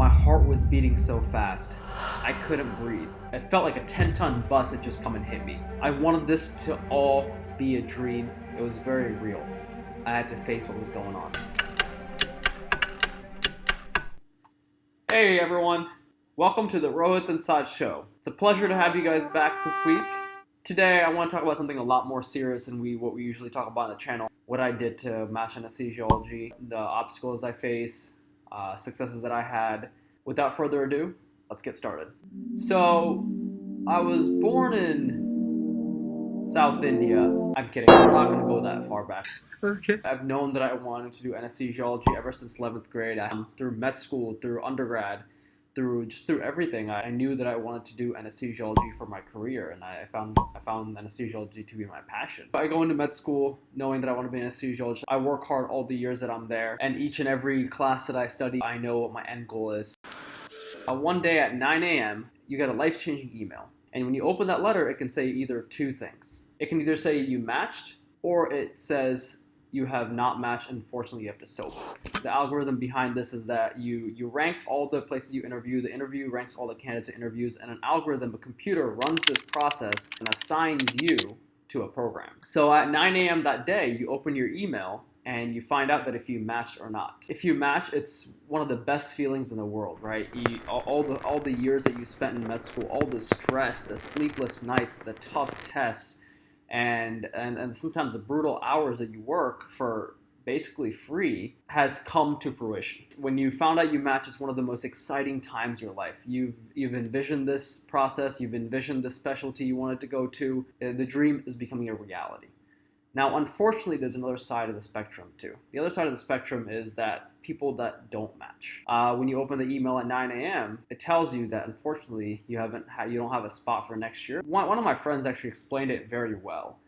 My heart was beating so fast, I couldn't breathe. It felt like a 10-ton bus had just come and hit me. I wanted this to all be a dream. It was very real. I had to face what was going on. Hey everyone, welcome to the Rohit and Saj show. It's a pleasure to have you guys back this week. Today I want to talk about something a lot more serious than what we usually talk about on the channel. What I did to match anesthesiology, the obstacles I face, successes that I had. Without further ado, let's get started. So, I was born in South India. I'm kidding, we're not going to go that far back. Okay. I've known that I wanted to do anesthesiology ever since 11th grade. Through med school, through undergrad, through everything. I knew that I wanted to do anesthesiology for my career, and I found anesthesiology to be my passion. I go into med school knowing that I want to be an anesthesiologist. I work hard all the years that I'm there, and each and every class that I study, I know what my end goal is. One day at 9 a.m., you get a life-changing email. And when you open that letter, it can say either two things. It can either say you matched, or it says you have not matched, unfortunately you have to soap. The algorithm behind this is that you rank all the places you interview, the interview ranks all the candidates it interviews, and an algorithm, a computer, runs this process and assigns you to a program. So at 9 a.m. that day, you open your email and you find out that if you matched or not. If you match, it's one of the best feelings in the world, right? All the years that you spent in med school, all the stress, the sleepless nights, the tough tests, and sometimes the brutal hours that you work for basically free has come to fruition. When you found out you match, it's one of the most exciting times of your life. You've envisioned this process, you've envisioned the specialty you wanted to go to. The dream is becoming a reality. Now, unfortunately, there's another side of the spectrum too. The other side of the spectrum is that people that don't match. When you open the email at 9 a.m., it tells you that unfortunately you don't have a spot for next year. One of my friends actually explained it very well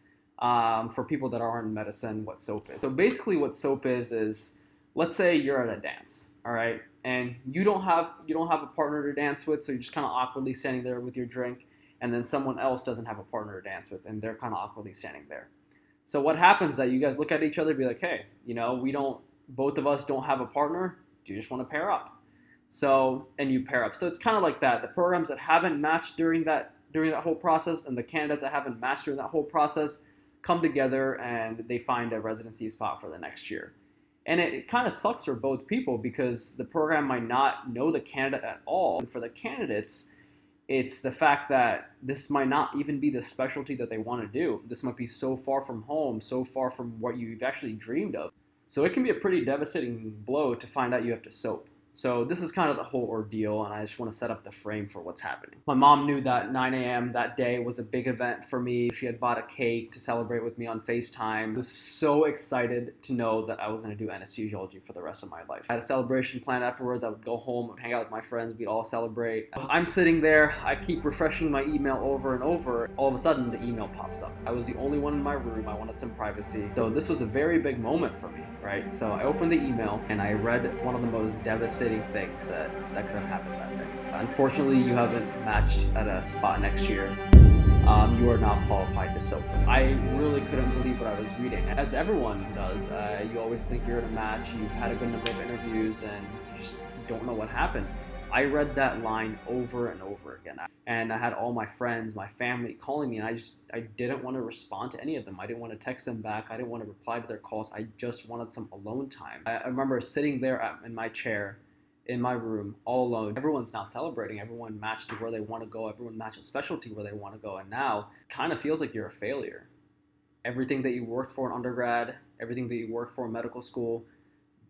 for people that aren't in medicine what SOAP is. So basically, what SOAP is let's say you're at a dance, all right, and you don't have a partner to dance with, so you're just kind of awkwardly standing there with your drink, and then someone else doesn't have a partner to dance with, and they're kind of awkwardly standing there. So what happens is that you guys look at each other and be like, hey, both of us don't have a partner. Do you just want to pair up? So, and you pair up. So it's kind of like that. The programs that haven't matched during that whole process and the candidates that haven't matched during that whole process come together and they find a residency spot for the next year. And it kind of sucks for both people because the program might not know the candidate at all. And for the candidates, it's the fact that this might not even be the specialty that they want to do. This might be so far from home, so far from what you've actually dreamed of. So it can be a pretty devastating blow to find out you have to soap. So this is kind of the whole ordeal, and I just want to set up the frame for what's happening. My mom knew that 9 a.m. that day was a big event for me. She had bought a cake to celebrate with me on FaceTime. I was so excited to know that I was going to do anesthesiology for the rest of my life. I had a celebration planned afterwards. I would go home, I would hang out with my friends, we'd all celebrate. I'm sitting there, I keep refreshing my email over and over. All of a sudden, the email pops up. I was the only one in my room. I wanted some privacy. So this was a very big moment for me, right? So I opened the email and I read one of the most devastating things that could have happened that day. Unfortunately, you haven't matched at a spot next year. You are not qualified to SOAP. I really couldn't believe what I was reading. As everyone does, you always think you're in a match, you've had a good number of interviews, and you just don't know what happened. I read that line over and over again, and I had all my friends, my family calling me, and I didn't want to respond to any of them. I didn't want to text them back. I didn't want to reply to their calls. I just wanted some alone time. I remember sitting there in my chair, in my room, all alone. Everyone's now celebrating. Everyone matched to where they want to go. Everyone matched a specialty where they want to go. And now it kind of feels like you're a failure. Everything that you worked for in undergrad, everything that you worked for in medical school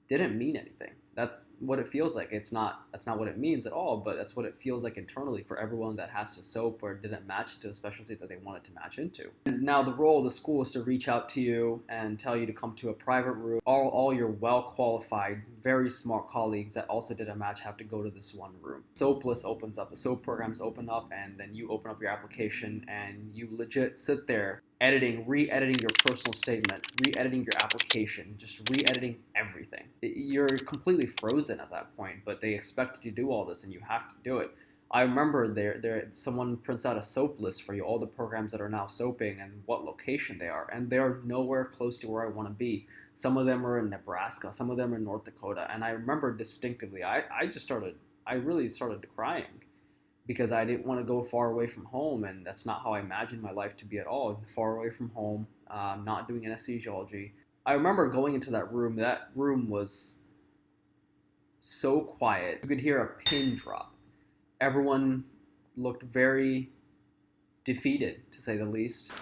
didn't mean anything. That's what it feels like. That's not what it means at all, but that's what it feels like internally for everyone that has to SOAP or didn't match into a specialty that they wanted to match into. And now the role of the school is to reach out to you and tell you to come to a private room. All your well-qualified, very smart colleagues that also did a match have to go to this one room. SOAP list opens up, the SOAP programs open up, and then you open up your application and you legit sit there re-editing your personal statement, re-editing your application, just re-editing everything. You're completely frozen at that point, but they expect you to do all this and you have to do it. I remember someone prints out a SOAP list for you, all the programs that are now SOAPing and what location they are, and they're nowhere close to where I want to be. Some of them are in Nebraska, some of them are in North Dakota, and I remember distinctively, I just started I really started crying because I didn't want to go far away from home, and that's not how I imagined my life to be at all. Far away from home, not doing anesthesiology. I remember going into that room. That room was so quiet. You could hear a pin drop. Everyone looked very defeated, to say the least.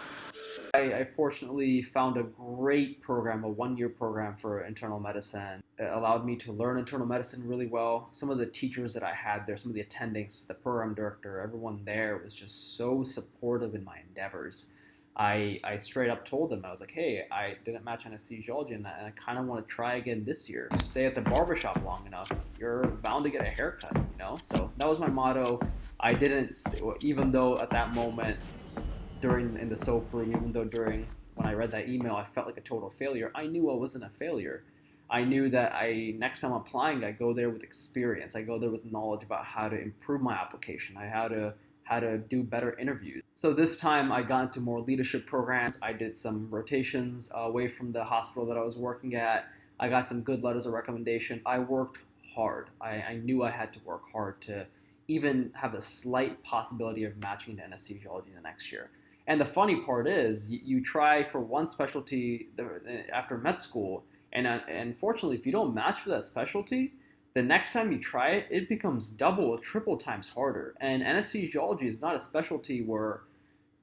I fortunately found a great program, a one-year program for internal medicine. It allowed me to learn internal medicine really well. Some of the teachers that I had there, some of the attendings, the program director, everyone there was just so supportive in my endeavors. I straight up told them, I was like, hey, I didn't match anesthesiology and I kind of want to try again this year. Stay at the barbershop long enough, you're bound to get a haircut, you know? So that was my motto. I didn't, even though at that moment, in the soap room, even though when I read that email, I felt like a total failure, I knew I wasn't a failure. I knew that next time applying, I go there with experience. I go there with knowledge about how to improve my application, how to do better interviews. So this time I got into more leadership programs. I did some rotations away from the hospital that I was working at. I got some good letters of recommendation. I worked hard. I knew I had to work hard to even have a slight possibility of matching to anesthesiology the next year. And the funny part is, you try for one specialty after med school, and unfortunately, if you don't match for that specialty, the next time you try it, it becomes double or triple times harder. And anesthesiology is not a specialty where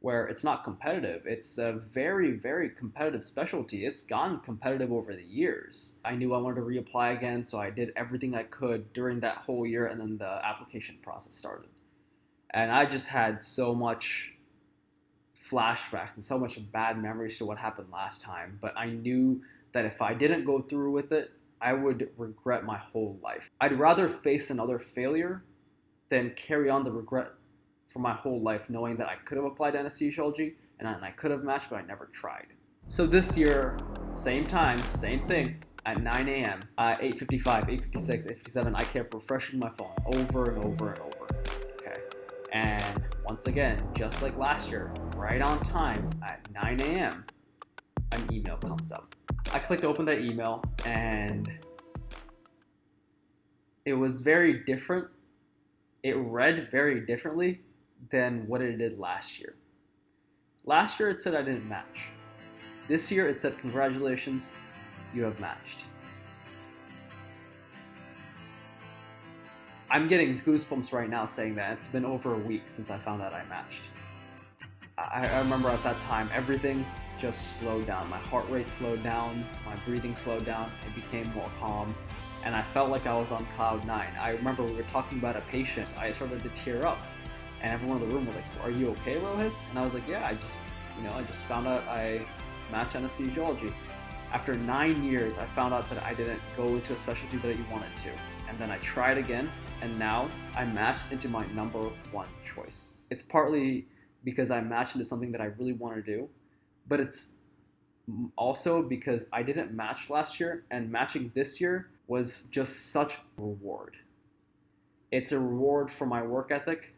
it's not competitive. It's a very, very competitive specialty. It's gone competitive over the years. I knew I wanted to reapply again, so I did everything I could during that whole year, and then the application process started. And I just had so much flashbacks and so much bad memories to what happened last time. But I knew that if I didn't go through with it, I would regret my whole life. I'd rather face another failure than carry on the regret for my whole life, knowing that I could have applied to anesthesiology and I could have matched, but I never tried. So this year, same time, same thing, at 9 a.m., 8:55, 8:56, 8:57, I kept refreshing my phone over and over and over. Okay. And once again, just like last year, right on time at 9 a.m., an email comes up. I clicked open that email, and it was very different. It read very differently than what it did last year. Last year it said I didn't match. This year it said, congratulations, you have matched. I'm getting goosebumps right now saying that. It's been over a week since I found out I matched. I remember at that time, everything just slowed down. My heart rate slowed down, my breathing slowed down, it became more calm, and I felt like I was on cloud 9. I remember we were talking about a patient, I started to tear up, and everyone in the room was like, are you okay, Rohit? And I was like, yeah, I just found out I matched anesthesiology. After 9 years, I found out that I didn't go into a specialty that I wanted to, and then I tried again, and now I matched into my number one choice. It's partly because I matched into something that I really want to do, but it's also because I didn't match last year, and matching this year was just such a reward. It's a reward for my work ethic.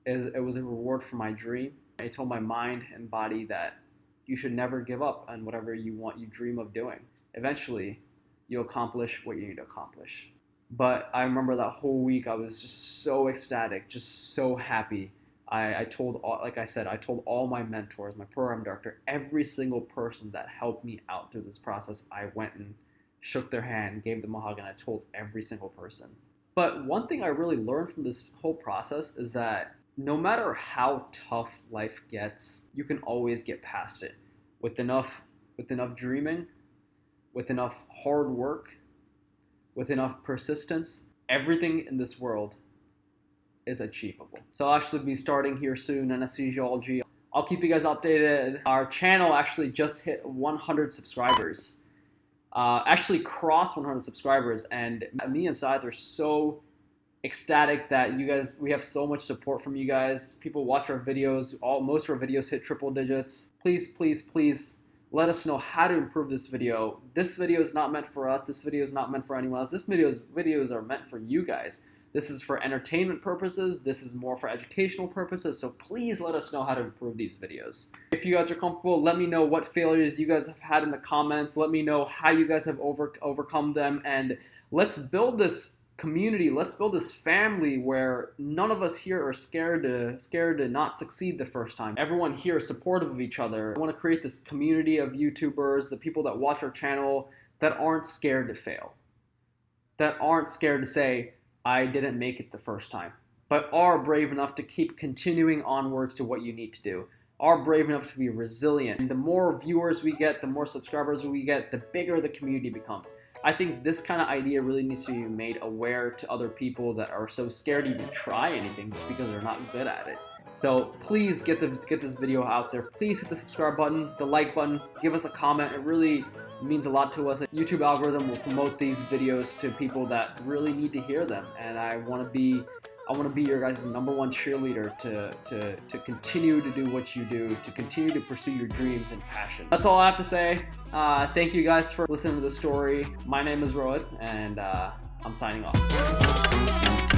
It was a reward for my dream. I told my mind and body that you should never give up on whatever you dream of doing. Eventually, you'll accomplish what you need to accomplish. But I remember that whole week I was just so ecstatic, just so happy. I told all my mentors, my program director, every single person that helped me out through this process, I went and shook their hand, gave them a hug, and I told every single person. But one thing I really learned from this whole process is that no matter how tough life gets, you can always get past it. With enough dreaming, with enough hard work, with enough persistence, everything in this world is achievable. So I'll actually be starting here soon, anesthesiology. I'll keep you guys updated. Our channel actually just hit 100 subscribers. Actually crossed 100 subscribers, and me and Syed are so ecstatic that we have so much support from you guys. People watch our videos. Most of our videos hit triple digits. Please, please, please let us know how to improve this video. This video is not meant for us. This video is not meant for anyone else. Videos are meant for you guys. This is for entertainment purposes. This is more for educational purposes. So please let us know how to improve these videos. If you guys are comfortable, let me know what failures you guys have had in the comments. Let me know how you guys have overcome them. And let's build this community. Let's build this family where none of us here are scared to not succeed the first time. Everyone here is supportive of each other. I want to create this community of YouTubers, the people that watch our channel, that aren't scared to fail, that aren't scared to say, I didn't make it the first time, but are brave enough to keep continuing onwards to what you need to do, are brave enough to be resilient. And the more viewers we get, the more subscribers we get, the bigger the community becomes. I think this kind of idea really needs to be made aware to other people that are so scared to even try anything just because they're not good at it. So please get this video out there. Please hit the subscribe button, the like button, give us a comment. It really means a lot to us. The YouTube algorithm will promote these videos to people that really need to hear them, and I want to be your guys' #1 cheerleader to continue to do what you do, to continue to pursue your dreams and passion. That's all I have to say. Thank you guys for listening to the story. My name is Rohit, and I'm signing off.